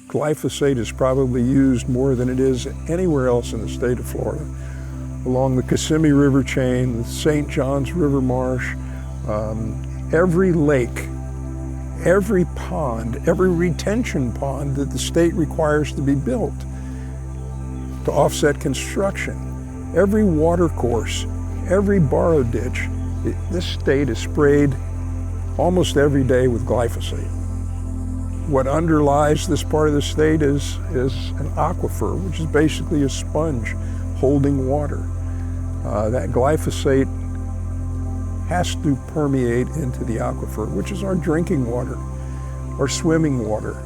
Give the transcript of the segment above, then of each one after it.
Glyphosate is probably used more than it is anywhere else in the state of Florida. Along the Kissimmee River chain, the St. Johns River marsh, every lake, every pond, every retention pond that the state requires to be built to offset construction, every water course, every borrow ditch, this state is sprayed almost every day with glyphosate. What underlies this part of the state is an aquifer, which is basically a sponge holding water. That glyphosate has to permeate into the aquifer, which is our drinking water, our swimming water.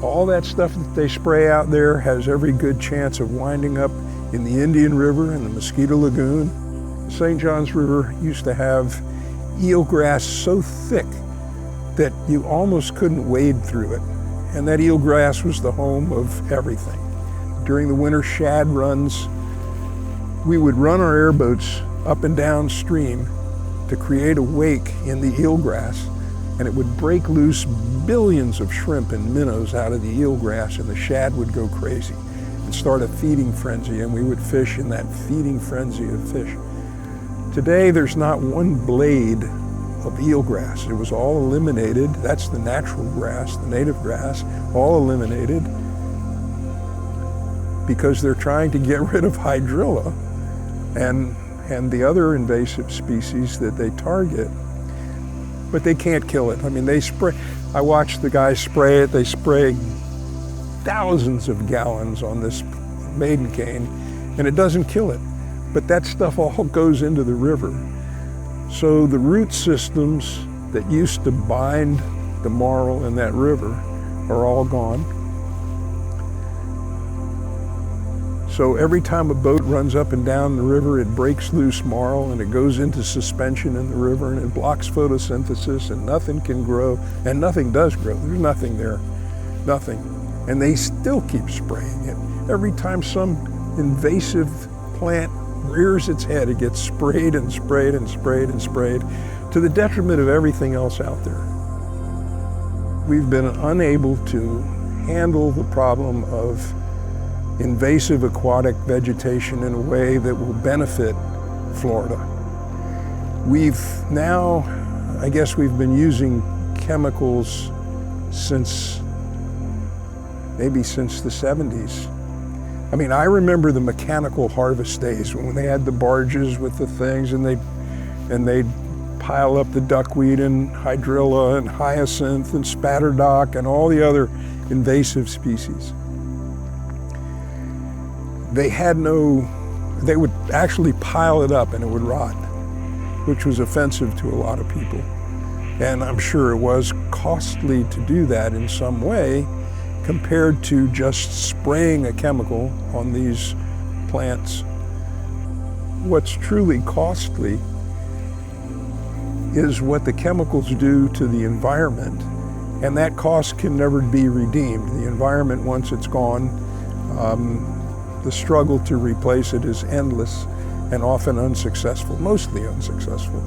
All that stuff that they spray out there has every good chance of winding up in the Indian River and the Mosquito Lagoon. The St. Johns River used to have eelgrass so thick that you almost couldn't wade through it. And that eelgrass was the home of everything. During the winter shad runs, we would run our airboats up and down stream to create a wake in the eelgrass, and it would break loose billions of shrimp and minnows out of the eelgrass, and the shad would go crazy and start a feeding frenzy, and we would fish in that feeding frenzy of fish. Today, there's not one blade of eelgrass. It was all eliminated. That's the natural grass, the native grass, all eliminated because they're trying to get rid of hydrilla and the other invasive species that they target. But they can't kill it. I mean, they spray. I watched the guys spray it. They spray thousands of gallons on this maiden cane, and it doesn't kill it. But that stuff all goes into the river. So the root systems that used to bind the marl in that river are all gone. So every time a boat runs up and down the river, it breaks loose marl and it goes into suspension in the river and it blocks photosynthesis and nothing can grow, and nothing does grow. There's nothing there, nothing. And they still keep spraying it. Every time some invasive plant rears its head, it gets sprayed and sprayed and sprayed and sprayed to the detriment of everything else out there. We've been unable to handle the problem of invasive aquatic vegetation in a way that will benefit Florida. We've now, I guess we've been using chemicals maybe since the 70s. I mean, I remember the mechanical harvest days when they had the barges with the things and they'd pile up the duckweed and hydrilla and hyacinth and spatterdock and all the other invasive species. They would actually pile it up and it would rot, which was offensive to a lot of people. And I'm sure it was costly to do that in some way compared to just spraying a chemical on these plants. What's truly costly is what the chemicals do to the environment, and that cost can never be redeemed. The environment, once it's gone, the struggle to replace it is endless and often unsuccessful, mostly unsuccessful.